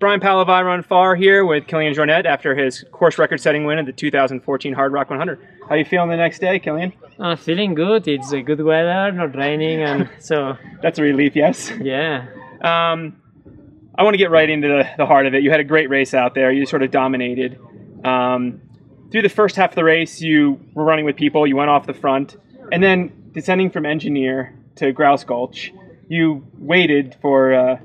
Brian Palavai far here with Kilian Jornet after his course record-setting win at the 2014 Hardrock 100. How are you feeling the next day, Kilian? Feeling good. It's a good weather, not raining, and so... That's a relief, yes? Yeah. I want to get right into the heart of it. You had a great race out there. You sort of dominated. Through the first half of the race, you were running with people. You went off the front. And then descending from Engineer to Grouse Gulch, you waited for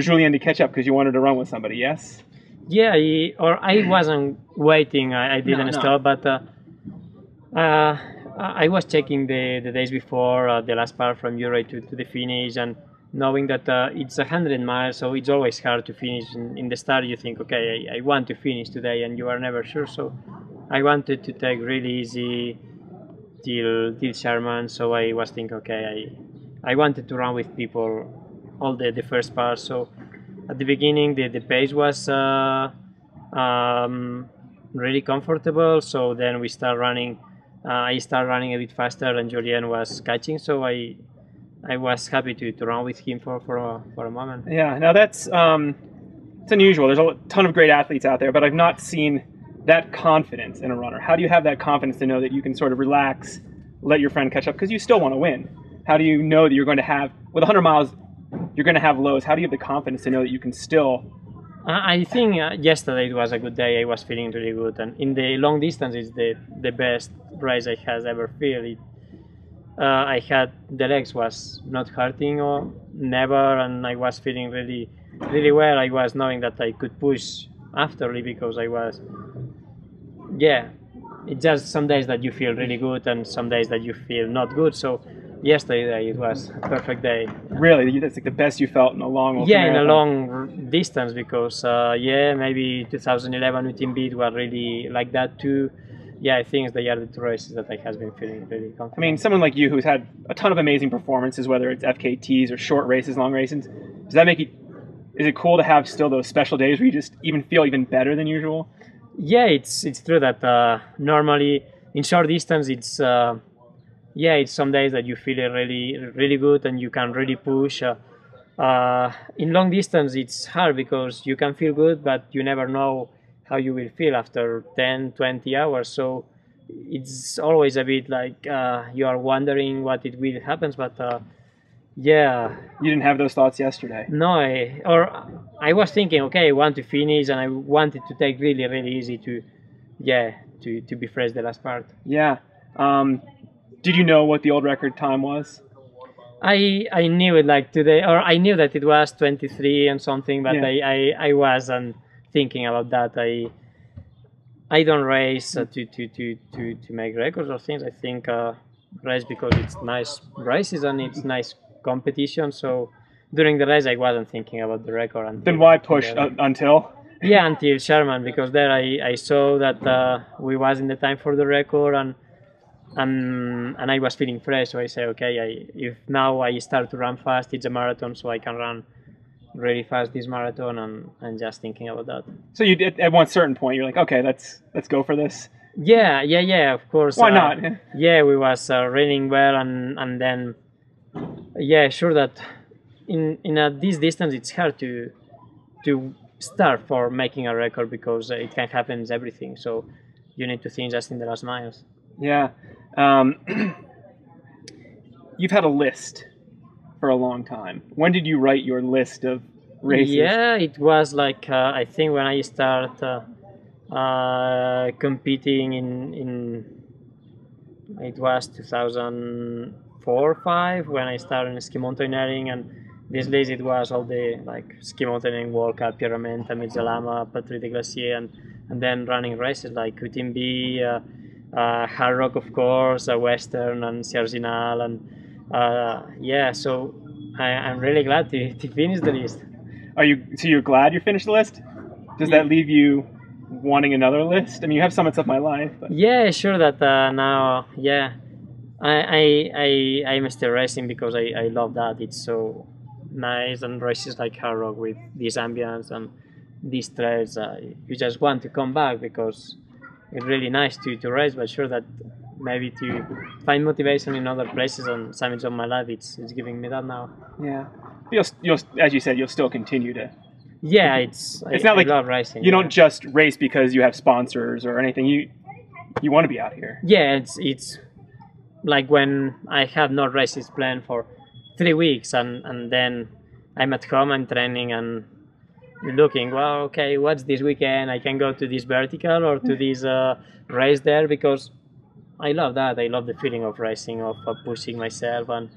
Julien to catch up because you wanted to run with somebody, yes? Yeah, I wasn't waiting. I didn't stop, but I was checking the days before the last part from Uray to the finish, and knowing that it's 100 miles, so it's always hard to finish. In the start, you think, okay, I want to finish today, and you are never sure. So I wanted to take really easy till Sherman. So I was thinking, okay, I wanted to run with people all the first part. So at the beginning, the pace was really comfortable. So then we start running. I started running a bit faster, and Julien was catching. So I was happy to run with him for a moment. Yeah, now that's it's unusual. There's a ton of great athletes out there, but I've not seen that confidence in a runner. How do you have that confidence to know that you can sort of relax, let your friend catch up, because you still want to win? How do you know that you're going to have, with 100 miles, you're going to have lows? How do you have the confidence to know that you can still... I think yesterday it was a good day. I was feeling really good, and in the long distance, it's the best race I has ever feel. I had the legs was not hurting or never, and I was feeling really well. I was knowing that I could push afterly because I was, yeah, it's just some days that you feel really good and some days that you feel not good. So yesterday it was a perfect day. Really? That's like the best you felt in a long Yeah, in a long distance, because yeah, maybe 2011 with Beat were really like that too. Yeah, I think they are the two races that I has been feeling really confident. I mean, someone like you who's had a ton of amazing performances, whether it's FKTs or short races, long races, does that make it, is it cool to have still those special days where you just even feel even better than usual? Yeah, it's true that normally in short distance it's yeah, it's some days that you feel really good and you can really push. In long distance it's hard because you can feel good, but you never know how you will feel after 10-20 hours. So it's always a bit like you are wondering what it will happen, but yeah. You didn't have those thoughts yesterday? No, I was thinking, okay, I want to finish, and I wanted to take really easy to be fresh the last part. Yeah. Did you know what the old record time was? I knew it like today, or I knew that it was 23 and something, but yeah. I wasn't thinking about that. I don't race to make records or things. I think race because it's nice races and it's nice competition. So during the race I wasn't thinking about the record. Then why push until? Yeah, until Sherman, because there I saw that we was in the time for the record, and I was feeling fresh. So I say, okay, if now I start to run fast, it's a marathon, so I can run really fast this marathon, and just thinking about that. So you did, at one certain point you're like, okay, let's go for this. Yeah, of course. Why not? Yeah, we was running well, and then yeah, sure that in this distance it's hard to start for making a record, because it can happen everything. So you need to think just in the last miles. Yeah. You've had a list for a long time. When did you write your list of races? Yeah, it was like I think when I start competing in it was 2004 or 5 when I started in ski mountaineering, and this list it was all the like ski mountaineering World Cup, Pyramenta, Mirzalama, Patrie de Glacier, and then running races like UTMB, Hardrock, of course, Western and Sierzinal, and yeah, so I'm really glad to finish the list. So you're glad you finished the list? Does that leave you wanting another list? I mean, you have Summits of My Life. But... Yeah, sure that now, yeah, I'm still racing because I love that. It's so nice, and races like Hardrock with this ambience and these trails, you just want to come back because it's really nice to race, but sure that maybe to find motivation in other places and Summits of My Life, it's giving me that now. Yeah. You'll, as you said, you'll still continue to Yeah, It's not I like love racing. you yeah. don't just race because you have sponsors or anything. You want to be out here. Yeah, it's like when I have no races planned for 3 weeks, and then I'm at home, I'm training and looking. Well, okay, what's this weekend? I can go to this vertical or to this race there, because I love that. I love the feeling of racing, of pushing myself, and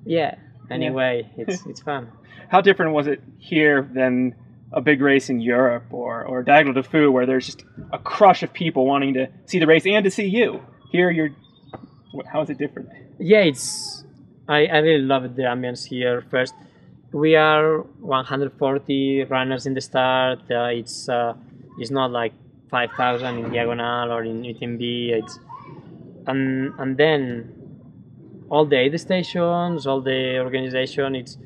yeah. Anyway, it's fun. How different was it here than a big race in Europe or Dagle de Fou, where there's just a crush of people wanting to see the race and to see you? Here, how is it different? Yeah, I really love the ambience here. First, we are 140 runners in the start. It's not like 5,000 in diagonal or in UTMB. And then all the aid stations, all the organization. It's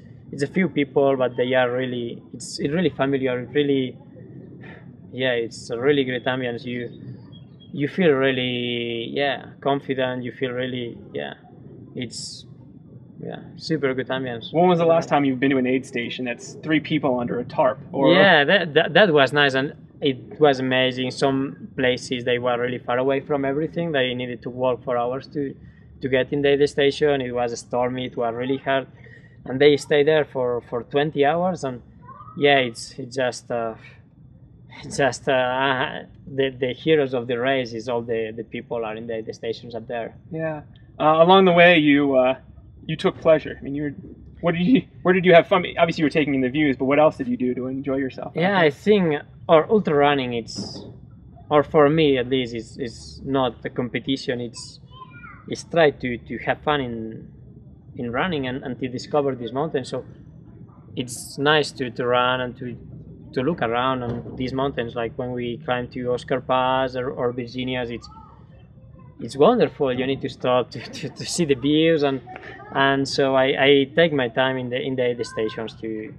a few people, but they are really it's really familiar. Really, yeah, it's a really great ambience. You feel really confident. You feel really it's super good ambience. When was the last time you've been to an aid station that's 3 people under a tarp? Yeah, that was nice, and it was amazing. Some places they were really far away from everything. They needed to walk for hours to get in the aid station. It was stormy. It was really hard, and they stayed there for 20 hours. And yeah, it's just the heroes of the race is all the people are in the aid stations up there. Yeah. Along the way, you took pleasure. I mean, where did you have fun? Obviously, you were taking in the views, but what else did you do to enjoy yourself? Yeah, I think, or ultra running, or for me at least, it's not a competition. It's try to have fun in running and to discover this mountain. So it's nice to run and to look around on these mountains. Like when we climb to Oscar Pass or Virginia's, it's wonderful. You need to stop to see the views, and so I take my time in the aid stations to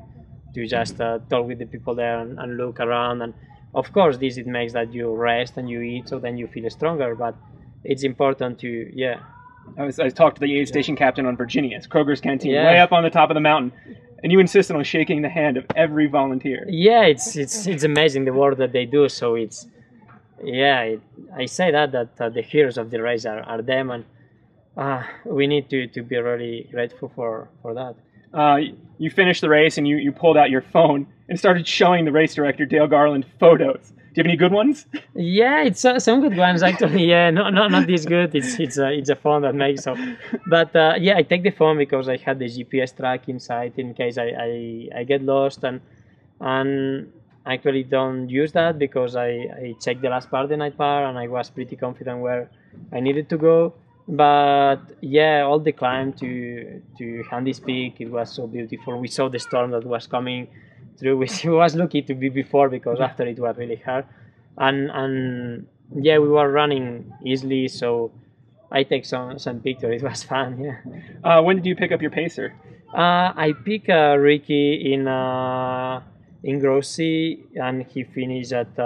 just talk with the people there and look around. And of course it makes that you rest and you eat, so then you feel stronger. But it's important to I talked to the aid station captain on Virginia's Kroger's Canteen, way up on the top of the mountain, and you insisted on shaking the hand of every volunteer. Yeah, it's amazing the work that they do. So I say that the heroes of the race are them, and we need to be really grateful for that. You finished the race and you pulled out your phone and started showing the race director Dale Garland photos. Do you have any good ones? Yeah, it's some good ones actually. Yeah, not this good. It's a phone that makes so. But I take the phone because I had the GPS track inside in case I get lost, and actually don't use that because I checked the last part, the night part, and I was pretty confident where I needed to go. But yeah, all the climb to Handy's Peak, it was so beautiful. We saw the storm that was coming through. We was lucky to be before, because after it was really hard, and we were running easily, so I take some pictures. It was fun. Yeah. When did you pick up your pacer? I picked Ricky in Grossi, and he finished at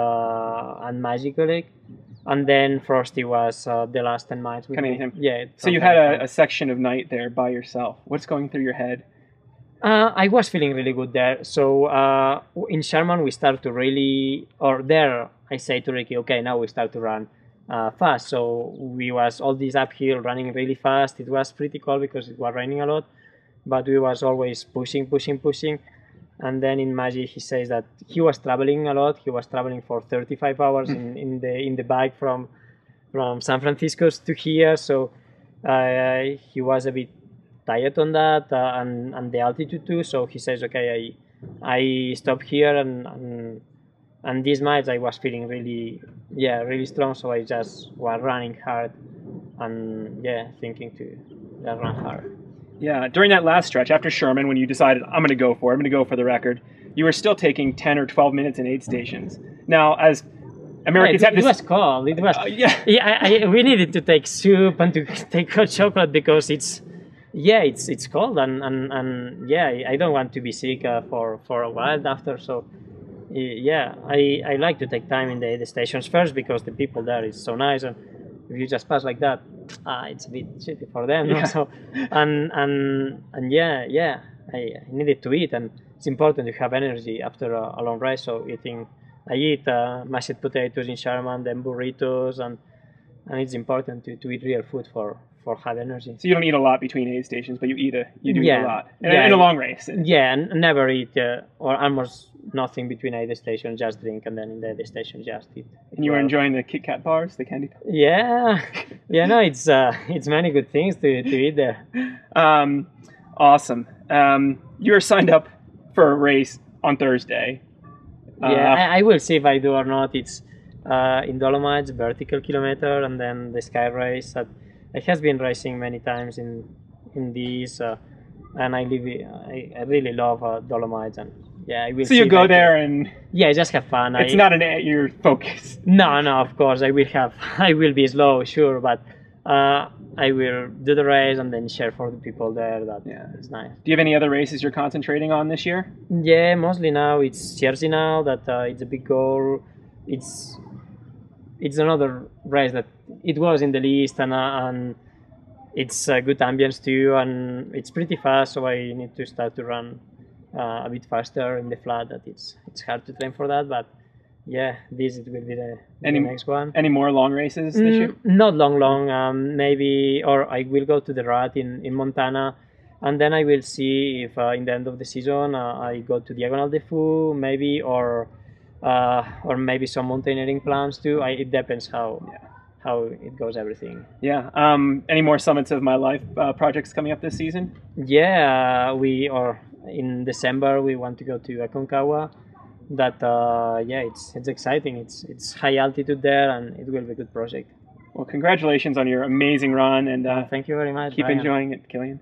Magical Lake. And then Frosty was the last 10 miles with him. Yeah. So you had a section of night there by yourself. What's going through your head? I was feeling really good there. So in Sherman we start to really, or there I say to Ricky, okay, now we start to run fast. So we was all this uphill running really fast. It was pretty cold because it was raining a lot, but we was always pushing. And then in Magic, he says that he was traveling a lot. He was traveling for 35 hours in the bike from San Francisco to here. So he was a bit tired on that and the altitude too. So he says, okay, I stop here, and these miles I was feeling really strong. So I just was running hard and thinking to run hard. Yeah, during that last stretch after Sherman, when you decided I'm going to go for the record, you were still taking 10 or 12 minutes in aid stations. Now, as Americans have this, it was cold. It was we needed to take soup and to take hot chocolate because it's cold and I don't want to be sick for a while after. So I like to take time in the aid stations first because the people there is so nice, and if you just pass like that, it's a bit shitty for them. Yeah. So, I needed to eat, and it's important to have energy after a long race. So I eat mashed potatoes in Sherman, then burritos, and it's important to eat real food for have energy. So you don't eat a lot between aid stations, but you do eat a lot Yeah. in a long race. Yeah, and never eat or almost nothing between aid stations. Just drink, and then in the aid station just eat. And you were enjoying the Kit Kat bars, the candy bars? Yeah, yeah. No, it's many good things to eat there. Awesome. You were signed up for a race on Thursday. Yeah, I will see if I do or not. It's in Dolomites, vertical kilometer, and then the sky race. I has been racing many times in these, and I really love Dolomites, and yeah, I will. So you go there and just have fun. It's not your focus. No, of course I will be slow, sure, but I will do the race and then share for the people there. It's nice. Do you have any other races you're concentrating on this year? Yeah, mostly now it's Jersey now that it's a big goal. It's another race that it was in the list and it's a good ambience too, and it's pretty fast, so I need to start to run a bit faster in the flat. That it's hard to train for that, but yeah, it will be the next one. Any more long races this year? Not long. Maybe, or I will go to the Rat in Montana, and then I will see if in the end of the season I go to Diagonal de Fou, maybe, or maybe some mountaineering plans too. It depends how it goes, everything. Yeah. Any more Summits of My Life projects coming up this season? Yeah, in December we want to go to Aconcagua. It's exciting. It's high altitude there, and it will be a good project. Well, congratulations on your amazing run, and thank you very much. Keep Brian. enjoying it, Kilian.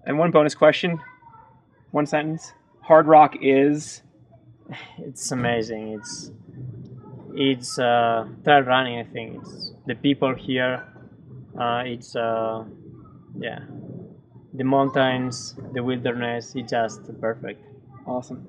And one bonus question, one sentence. Hardrock is. It's amazing. It's trail running. I think it's the people here. The mountains, the wilderness. It's just perfect. Awesome.